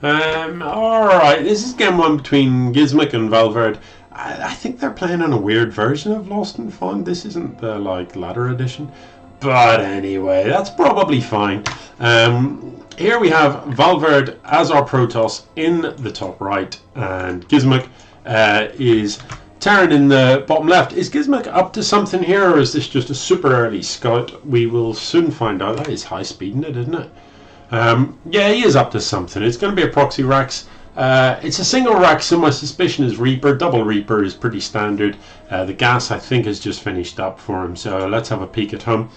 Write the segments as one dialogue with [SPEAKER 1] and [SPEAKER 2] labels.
[SPEAKER 1] Alright, this is game one between gzmq and Valverde. I think they're playing on a weird version of Lost and Found. This isn't the ladder edition. But anyway, that's probably fine. Here we have Valverde as our Protoss in the top right, and gzmq is Terran in the bottom left. Is gzmq up to something here, or is this just a super early scout? We will soon find out. That is high speed in it, isn't it? Yeah, he is up to something. It's going to be a proxy Rax. It's a single Rax, so my suspicion is Reaper. Double Reaper is pretty standard. The gas, I think, has just finished up for him, so let's have a peek at home.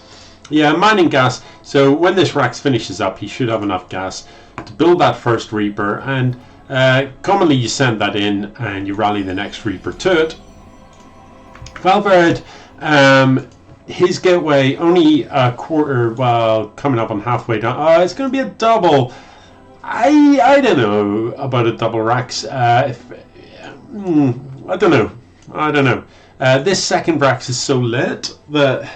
[SPEAKER 1] Yeah, mining gas. So when this Rax finishes up, he should have enough gas to build that first Reaper, and commonly you send that in and you rally the next Reaper to it. Valverde, his gateway only a quarter, well, coming up on halfway down. It's going to be a double. I don't know about a double Rax. I don't know. This second Rax is so late that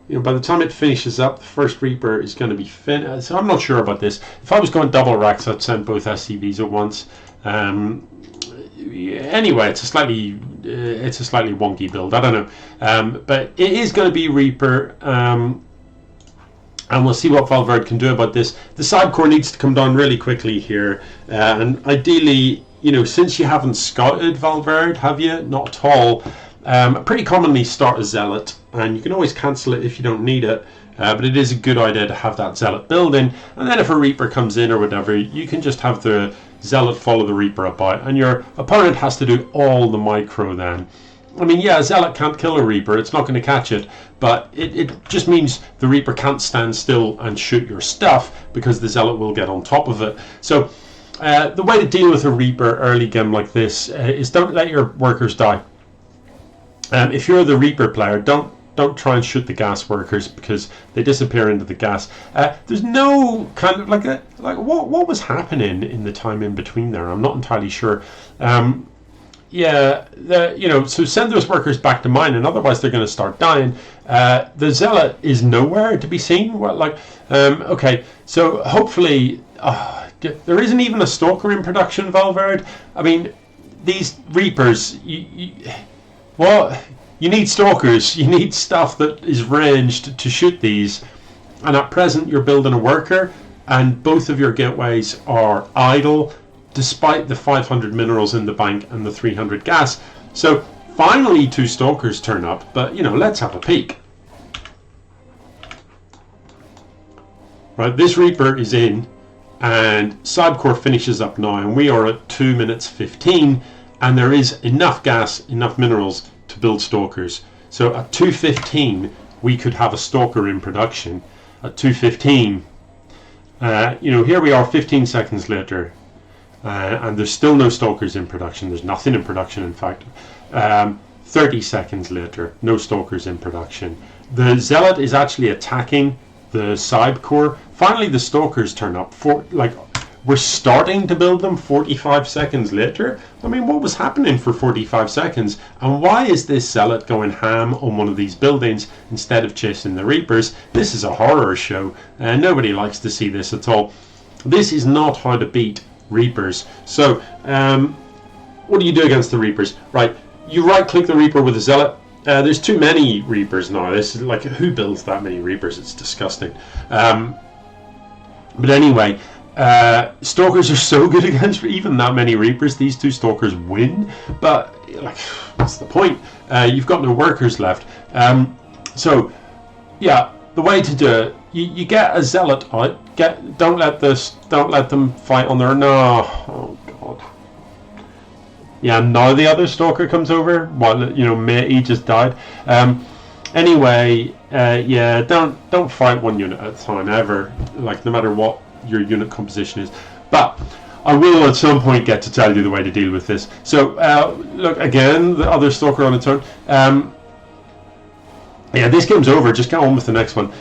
[SPEAKER 1] by the time it finishes up, the first Reaper is going to be finished. So I'm not sure about this. If I was going double Rax, I'd send both SCVs at once. Anyway, it's a slightly wonky build. I don't know, but it is going to be Reaper, and we'll see what Valverde can do about this. The side core needs to come down really quickly here, and ideally, since you haven't scouted Valverde, have you? Not at all. Pretty commonly start a Zealot, and you can always cancel it if you don't need it. But it is a good idea to have that Zealot building, and then if a Reaper comes in or whatever, you can just have the Zealot follow the Reaper about, and your opponent has to do all the micro then. I mean, yeah, Zealot can't kill a Reaper, it's not going to catch it, but it just means the Reaper can't stand still and shoot your stuff, because the Zealot will get on top of it. So the way to deal with a Reaper early game like this is don't let your workers die. If you're the Reaper player, don't try and shoot the gas workers, because they disappear into the gas. There's no kind of like what was happening in the time in between there. I'm not entirely sure. Yeah, so send those workers back to mine, and otherwise they're going to start dying. The Zealot is nowhere to be seen. Okay, so hopefully there isn't even a Stalker in production, Valverde. I mean, these Reapers, you need Stalkers, you need stuff that is ranged to shoot these, and at present you're building a worker and both of your gateways are idle despite the 500 minerals in the bank and the 300 gas. So finally 2 Stalkers turn up, but let's have a peek. Right, this Reaper is in and Sidecore finishes up now, and we are at 2 minutes 15, and there is enough gas, enough minerals to build Stalkers. So at 2:15 we could have a Stalker in production. At 2:15, here we are 15 seconds later, and there's still no Stalkers in production. There's nothing in production, in fact. 30 seconds later, no Stalkers in production. The Zealot is actually attacking the side core. Finally the Stalkers turn up. We're starting to build them 45 seconds later. I mean, what was happening for 45 seconds? And why is this Zealot going ham on one of these buildings instead of chasing the Reapers? This is a horror show, and nobody likes to see this at all. This is not how to beat Reapers. So, what do you do against the Reapers? Right, you right-click the Reaper with a Zealot. There's too many Reapers now. This is who builds that many Reapers? It's disgusting. But anyway, Stalkers are so good against even that many Reapers. These 2 Stalkers win, but what's the point? You've got no workers left. So yeah, the way to do it, you get a Zealot out. Don't let them fight on their Oh god. Yeah, now the other Stalker comes over while he just died. Anyway, yeah, don't fight one unit at a time ever. No matter what your unit composition is, but I will at some point get to tell you the way to deal with this. So look, again, the other Stalker on its own. Yeah, this game's over, just get on with the next one.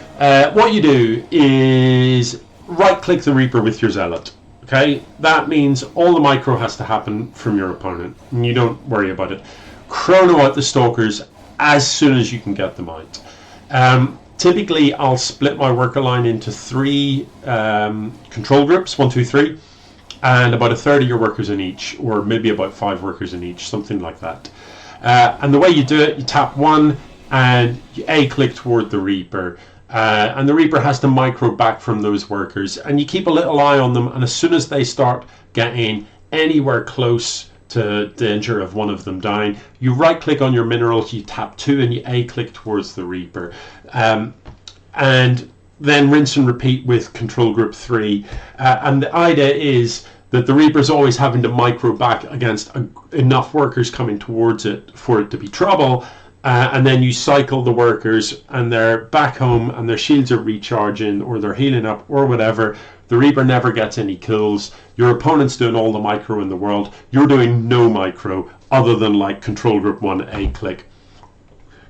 [SPEAKER 1] What you do is right click the Reaper with your Zealot. Okay, that means all the micro has to happen from your opponent, and you don't worry about it. Chrono out the Stalkers as soon as you can get them out. Typically, I'll split my worker line into 3 control groups, 1, 2, 3, and about a third of your workers in each, or maybe about 5 workers in each, something like that. And the way you do it, you tap 1 and you A-click toward the Reaper. And the Reaper has to micro back from those workers, and you keep a little eye on them, and as soon as they start getting anywhere close to danger of one of them dying, you right click on your minerals, you tap 2 and you A-click towards the Reaper. And then rinse and repeat with control group 3. And the idea is that the Reaper's always having to micro back against enough workers coming towards it for it to be trouble. And then you cycle the workers and they're back home and their shields are recharging or they're healing up or whatever. The Reaper never gets any kills. Your opponent's doing all the micro in the world. You're doing no micro other than like control group 1 A-click.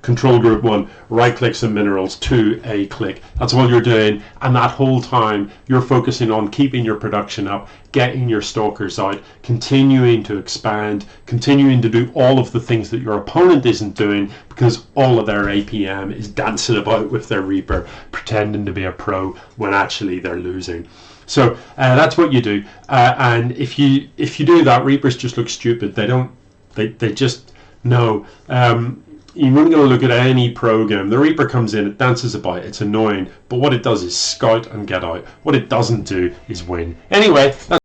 [SPEAKER 1] Control group 1 right clicks and minerals, 2 A-click. That's all you're doing, and that whole time you're focusing on keeping your production up, getting your stalkers out, continuing to expand, continuing to do all of the things that your opponent isn't doing, because all of their APM is dancing about with their Reaper, pretending to be a pro when actually they're losing. So that's what you do, and if you do that, Reapers just look stupid. They just no. You're not going to look at any pro game. The Reaper comes in, it dances about, it's annoying, but what it does is scout and get out. What it doesn't do is win. Anyway, that's